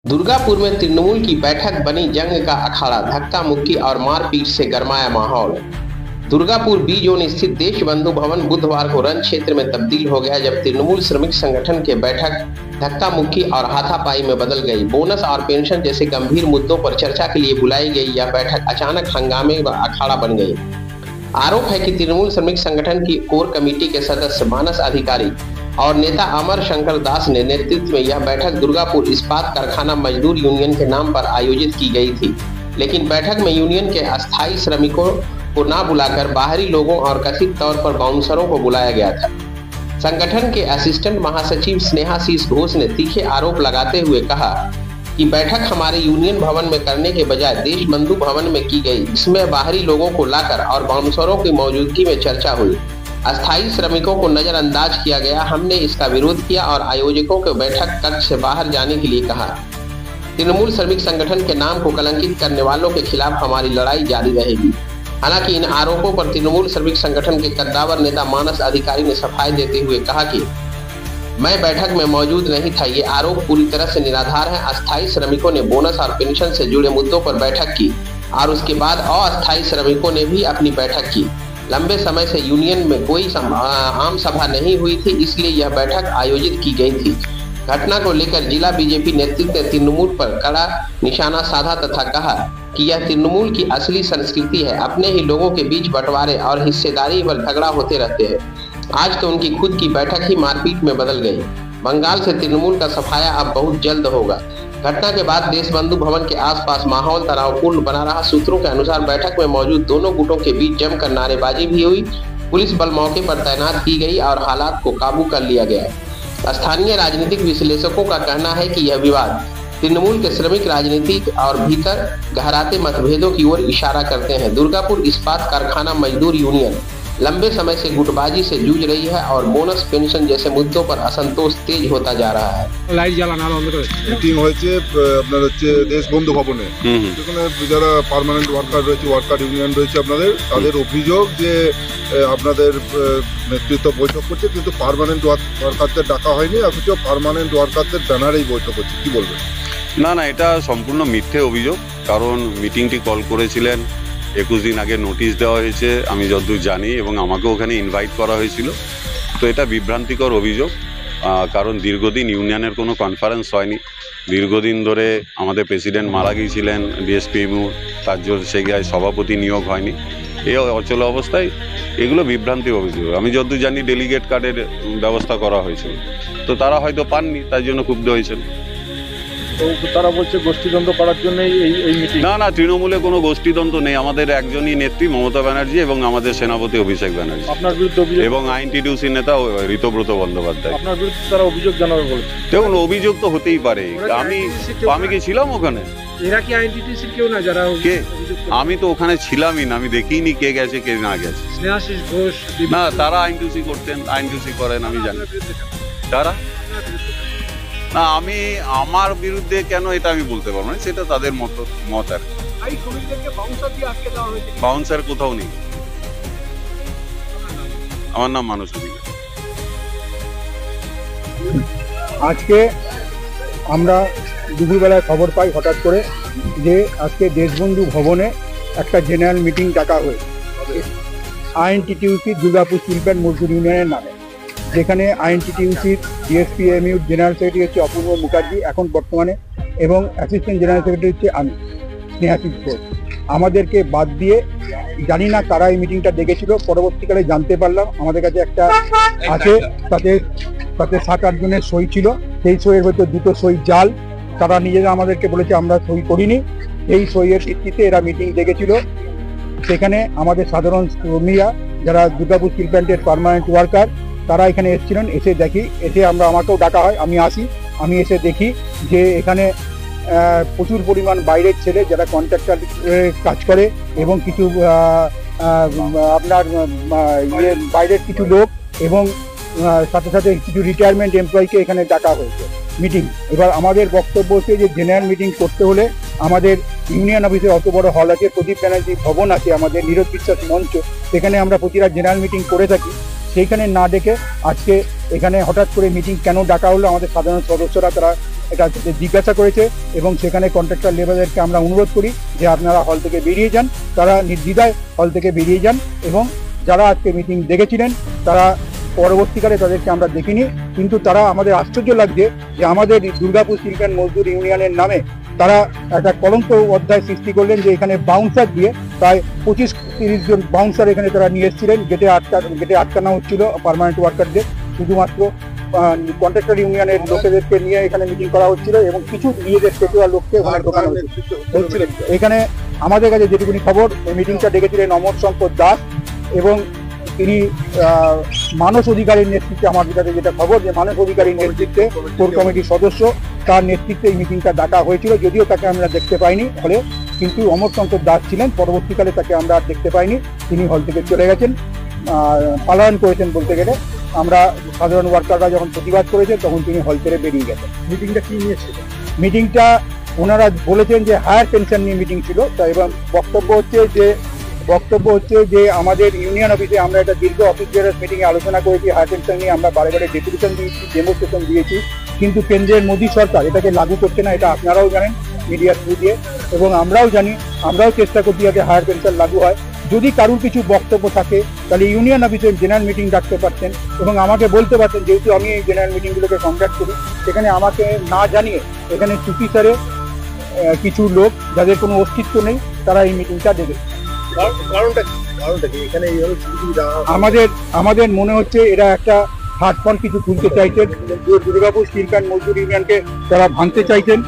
दुर्गापुर में तृणमूल की बैठक बनी जंग का अखाड़ा, धक्का मुक्की और मारपीट से गरमाया माहौल। दुर्गापुर बी जोन स्थित देशबंधु भवन बुधवार को रण क्षेत्र में तब्दील हो गया, जब तृणमूल श्रमिक संगठन के बैठक धक्का मुक्की और हाथापाई में बदल गई। बोनस और पेंशन जैसे गंभीर मुद्दों पर चर्चा के लिए बुलाई गई यह बैठक अचानक हंगामे व अखाड़ा बन गई। आरोप है कि तृणमूल श्रमिक संगठन की कोर कमेटी के सदस्य मानस अधिकारी और नेता अमर शंकर दास ने नेतृत्व में यह बैठक दुर्गापुर इस्पात कारखाना मजदूर यूनियन के नाम पर आयोजित की गई थी। लेकिन बैठक में यूनियन के अस्थायी श्रमिकों को न बुलाकर बाहरी लोगों और कथित तौर पर बाउंसरों को बुलाया गया था। संगठन के असिस्टेंट महासचिव स्नेहाशीष घोष ने तीखे आरोप लगाते हुए कहा कि बैठक हमारे यूनियन भवन में करने के बजाय देशबंधु भवन में की गई, जिसमें बाहरी लोगों को लाकर और बाउंसरों की मौजूदगी में चर्चा हुई। अस्थायी श्रमिकों को नजरअंदाज किया गया। हमने इसका विरोध किया और आयोजकों को बैठक कक्ष से बाहर जाने के लिए कहा। तृणमूल श्रमिक संगठन के नाम को कलंकित करने वालों के खिलाफ हमारी लड़ाई जारी रहेगी। हालांकि इन आरोपों पर तृणमूल श्रमिक संगठन के कद्दावर नेता मानस अधिकारी ने सफाई देते हुए कहा कि मैं बैठक में मौजूद नहीं था। ये आरोप पूरी तरह से निराधार है। अस्थायी श्रमिकों ने बोनस और पेंशन से जुड़े मुद्दों पर बैठक की और उसके बाद अस्थायी श्रमिकों ने भी अपनी बैठक की। लंबे समय से यूनियन में कोई आम सभा नहीं हुई थी, इसलिए यह बैठक आयोजित की गई थी। घटना को लेकर जिला बीजेपी नेतृत्व ने तृणमूल पर कड़ा निशाना साधा तथा कहा कि यह तृणमूल की असली संस्कृति है। अपने ही लोगों के बीच बंटवारे और हिस्सेदारी पर झगड़ा होते रहते हैं। आज तो उनकी खुद की बैठक ही मारपीट में बदल गई। बंगाल से तृणमूल का सफाया अब बहुत जल्द होगा। घटना के बाद देशबंधु भवन के आसपास माहौल तनावपूर्ण बना रहा। सूत्रों के अनुसार बैठक में मौजूद दोनों गुटों के बीच जमकर नारेबाजी भी हुई। पुलिस बल मौके पर तैनात की गई और हालात को काबू कर लिया गया। स्थानीय राजनीतिक विश्लेषकों का कहना है कि यह विवाद तृणमूल के श्रमिक राजनीति और भीतर गहराते मतभेदों की ओर इशारा करते हैं। दुर्गापुर इस्पात कारखाना मजदूर यूनियन लंबे समय से गुटबाजी से जूझ रही है और बोनस पेंशन जैसे मुद्दों पर असंतोष तेज होता जा रहा है। মিটিং হয়েছে আপনার হচ্ছে দেশবন্ধু ভবনে, সেখানে যারা পার্মানেন্ট ওয়ার্কার রয়েছে, ওয়ার্কার ইউনিয়ন রয়েছে আপনাদের, তাদের অভিযোগ যে আপনাদের নেতৃত্ব বৈঠক করছে কিন্তু পার্মানেন্ট ওয়ার্কারদের ডাকা হয়নি, অথচ পার্মানেন্ট ওয়ার্কারদের ব্যানারেই বৈঠক হচ্ছে। কি বলবেন? না, এটা সম্পূর্ণ মিথ্যে অভিযোগ। কারণ মিটিংটি কল করেছিলেন 21 দিন আগে, নোটিশ দেওয়া হয়েছে আমি যতদূর জানি, এবং আমাকে ওখানে ইনভাইট করা হয়েছিল। তো এটা বিভ্রান্তিকর অভিযোগ। কারণ দীর্ঘদিন ইউনিয়নের কোনো কনফারেন্স হয়নি। দীর্ঘদিন ধরে আমাদের প্রেসিডেন্ট মারা গিয়েছিলেন, ডিএসপিএমইউ, তার জন্য সেখানে সভাপতি নিয়োগ হয়নি। এই অচল অবস্থায় এগুলো বিভ্রান্তি অভিযোগ। আমি যতদূর জানি ডেলিগেট কার্ডের ব্যবস্থা করা হয়েছিল, তো তারা হয়তো পাননি, তাই জন্য ক্ষুব্ধ হয়েছিল। তো তারা বলছে গোষ্ঠীদ্বন্দ্ব করার জন্য এই মিটিং। না, তৃণমূলে কোনো গোষ্ঠীদ্বন্দ্ব নেই। আমাদের একজনই নেত্রী মমতা ব্যানার্জি এবং আমাদের সেনাপতি অভিষেক ব্যানার্জি। আপনার বিরুদ্ধে অভিযোগ? এবং আইএনটিটিউসি নেতা ঋতব্রত বন্দ্যোপাধ্যায়। আপনার বিরুদ্ধে তারা অভিযোগ জানাবে বলেছে। দেখুন, অভিযোগ তো হতেই পারে। আমি কি ছিলাম ওখানে? এরা কি আইএনটিটিউসির কেউ না যারা কে? আমি তো ওখানে ছিলামই না, আমি দেখিনি কে গেছে কে না গেছে। স্নেহাশিস ঘোষ না, তারা আইএনটিটিউসি করতেন, আইএনটিটিউসি করেন আমি জানি। তারা না, আমি আমার বিরুদ্ধে কেন এটা আমি বলতে পারবো না, সেটা তাদের মত। আর বাউন্সার কোথাও নেই। আমার নাম মানস অধিকার। আজকে আমরা দুপুরবেলায় খবর পাই হঠাৎ করে যে আজকে দেশবন্ধু ভবনে একটা জেনারেল মিটিং ডাকা হয়েছে আইএনটিটিউসি দুর্গাপুর শিল্পের মজদুর ইউনিয়নের নামে, যেখানে আইএনটিটিউসির ডিএসপিএমইউর জেনারেল সেক্রেটারি হচ্ছে অপূর্ব মুখার্জি এখন বর্তমানে, এবং অ্যাসিস্ট্যান্ট জেনারেল সেক্রেটারি হচ্ছে আমি, স্নেহাশিস ঘোষ। আমাদেরকে বাদ দিয়ে জানি না কারা এই মিটিংটা ডেকেছিল। পরবর্তীকালে জানতে পারলাম আমাদের কাছে একটা আছে, তাতে 7-8 জনের সই ছিল। সেই সইয়ের ভেতর 2টো সই জাল। তারা নিজেরা আমাদেরকে বলেছে আমরা সই করিনি। এই সইয়ের ভিত্তিতে এরা মিটিং ডেকেছিল। সেখানে আমাদের সাধারণ কর্মীরা যারা দুর্গাপুর স্টিল প্ল্যান্টের পার্মানেন্ট ওয়ার্কার, তারা এখানে এসেছিলেন। এসে আমাকেও ডাকা হয়, আমি আসি। আমি এসে দেখি যে এখানে প্রচুর পরিমাণ বাইরের ছেলে যারা কন্ট্রাক্টর কাজ করে এবং কিছু আপনার বাইরের কিছু লোক এবং সাথে সাথে কিছু রিটায়ারমেন্ট এমপ্লয়িকে এখানে ডাকা হয়েছে মিটিং। এবার আমাদের বক্তব্য হচ্ছে যে জেনারেল মিটিং করতে হলে আমাদের ইউনিয়ন অফিসে অত বড় হল আছে, প্রদীপ ব্যানার্জি ভবন আছে, আমাদের নীরজ বিশ্বাস মঞ্চ, সেখানে আমরা প্রতিটা জেনারেল মিটিং করে থাকি। সেইখানে না ডেকে আজকে এখানে হঠাৎ করে মিটিং কেন ডাকা হলো, আমাদের সাধারণ সদস্যরা তারা এটা জিজ্ঞাসা করেছে এবং সেখানে কন্ট্রাক্টর লেবারদেরকে আমরা অনুরোধ করি যে আপনারা হল থেকে বেরিয়ে যান। তারা নির্দ্বিধায় হল থেকে বেরিয়ে যান এবং যারা আজকে মিটিং দেখেছিলেন তারা পরবর্তীকালে তাদেরকে আমরা দেখিনি, কিন্তু তারা আমাদের আশ্চর্য লাগছে যে আমাদের দুর্গাপুর সিল্ক অ্যান্ড মজদুর ইউনিয়নের নামে তারা একটা কলঙ্ক অধ্যায় সৃষ্টি করলেন যে এখানে বাউন্সার দিয়ে প্রায় 25-30 জন বাউন্সার এখানে তারা নিয়ে এসেছিলেন। গেটে আটকানো হচ্ছিল পার্মানেন্ট ওয়ার্কারদের, শুধুমাত্র কন্ট্রাক্টর ইউনিয়নের লোকেদেরকে নিয়ে এখানে মিটিং করা হচ্ছিল এবং কিছু নিজেদের পেটুয়া লোককে ওখানে ঢোকানো হচ্ছিল। এখানে আমাদের কাছে যেটুকুনি খবর, এই মিটিংটা ডেকেছিলেন অমর শঙ্কর দাস এবং তিনি মানস অধিকারীর নেতৃত্বে, আমার কাছে যেটা খবর যে মানস অধিকারীর নেতৃত্বে কোর কমিটির সদস্য, তার নেতৃত্বে এই মিটিংটা ডাকা হয়েছিল। যদিও তাকে আমরা দেখতে পাইনি হলে, কিন্তু অমর শঙ্কর দাস ছিলেন। পরবর্তীকালে তাকে আমরা আর দেখতে পাইনি, তিনি হল থেকে চলে গেছেন, পালায়ন করেছেন বলতে গেলে। আমরা সাধারণ ওয়ার্কাররা যখন প্রতিবাদ করেছেন তখন তিনি হল থেকে বেরিয়ে গেছেন। মিটিংটা কি নিয়েছিল? মিটিংটা ওনারা বলেছেন যে হায়ার পেনশন নিয়ে মিটিং ছিল। তাই এবং বক্তব্য হচ্ছে যে আমাদের ইউনিয়ন অফিসে আমরা একটা দীর্ঘ অফিস বেয়ারার্স মিটিংয়ে আলোচনা করেছি হায়ার পেনশন নিয়ে। আমরা বারে ডেপুটেশন দিয়েছি, ডেমোস্ট্রেশন দিয়েছি, কিন্তু কেন্দ্রের মোদী সরকার এটাকে লাগু করছে না। এটা আপনারাও জানেন মিডিয়ার থ্রু দিয়ে, এবং আমরাও জানি, আমরাও চেষ্টা করছি যাতে হায়ার পেনশন লাগু হয়। যদি কারুর কিছু বক্তব্য থাকে তাহলে ইউনিয়ন অফিসে জেনারেল মিটিং ডাকতে পারতেন এবং আমাকে বলতে পারতেন, যেহেতু আমি এই জেনারেল মিটিংগুলোকে কন্ডাক্ট করি। সেখানে আমাকে না জানিয়ে এখানে চুপি সারে কিছু লোক যাদের কোনো অস্তিত্ব নেই তারা এই মিটিংটা দেবে। আমাদের মনে হচ্ছে এরা একটা হাত ফন্ড কিছু তুলতে চাইছেন, দুর্গাপুর সিল্ক অ্যান্ড মজদুর ইউনিয়নকে তারা ভাঙতে চাইছেন।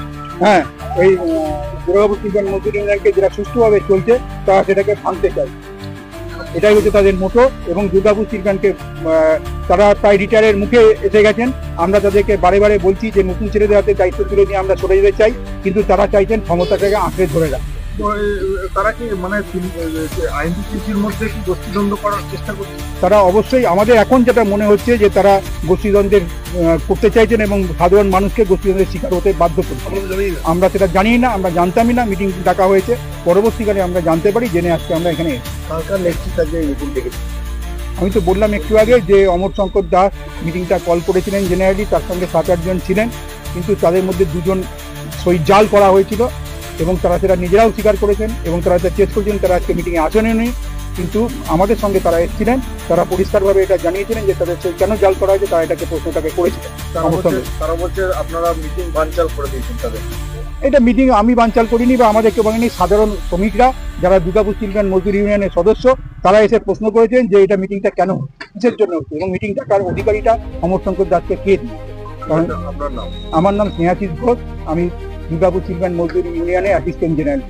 হ্যাঁ, এই দুর্গাপুর সিল্ক অ্যান্ড মজদুর ইউনিয়নকে যেটা সুষ্ঠুভাবে চলছে তারা সেটাকে ভাঙতে চায়, এটাই হচ্ছে তাদের মোটো। এবং দুর্গাপুর সিল্ক অ্যান্ডকে তারা প্রায় রিটায়ারের মুখে এসে গেছেন। আমরা তাদেরকে বারে বলছি যে নতুন ছেলেদের হাতে দায়িত্ব তুলে দিয়ে আমরা সরে যেতে চাই, কিন্তু তারা চাইছেন ক্ষমতাটাকে আঁকড়ে ধরে রাখতে। তারা কি মানে আইনজীবীর মধ্যে কি গোষ্ঠীদ্বন্দ্ব করার চেষ্টা করছে? তারা অবশ্যই, আমাদের এখন যেটা মনে হচ্ছে যে তারা গোষ্ঠীদ্বন্দ্বের করতে চাইছেন এবং সাধারণ মানুষকে গোষ্ঠীদ্বন্দ্বের শিকার হতে বাধ্য করছে। আমরা সেটা জানি না, আমরা জানতামই না মিটিং ডাকা হয়েছে। পরবর্তীকালে আমরা জানতে পারি, জেনে আজকে আমরা এখানে সরকার নেতৃত্বে মিটিং ডেকেছি। আমি তো বললাম একটু আগে যে অমর শঙ্কর দাস মিটিংটা কল করেছিলেন জেনারেলি, তার সঙ্গে 7-8 জন ছিলেন, কিন্তু তাদের মধ্যে 2 জন সই জাল করা হয়েছিল এবং তারা সেটা নিজেরাও স্বীকার করেছেন এবং তারা এটা চেষ্টা করেছেন তারা আজকে মিটিংয়ে আসেননি। কিন্তু আমাদের সঙ্গে তারা এসেছিলেন, তারা পরিষ্কারভাবে এটা জানিয়েছিলেন যে তাদের কেন জাল করা হয়েছে, তারা এটাকে প্রশ্নটাকে করেছিলেন। তারা বলছে আপনারা মিটিং বানচাল করে দিয়েছেন তাদের। এটা মিটিং আমি বানচাল করিনি বা আমাদের কেউ বলেনি, সাধারণ শ্রমিকরা যারা দুর্গাপুর সিল্ক অ্যান্ড মজদুর ইউনিয়নের সদস্য তারা এসে প্রশ্ন করেছেন যে এটা মিটিংটা কেন, কিসের জন্য হচ্ছে, এবং মিটিং ডাকার অধিকারীটা অমর শঙ্কর দাসকে কে দিয়েছে। আমার নাম স্নেহাশিস ঘোষ, আমি দুর্গাপুর সিল্ক অ্যান্ড মজদুর ইউনিয়নের অ্যাসিস্ট্যান্ট জেনারেল।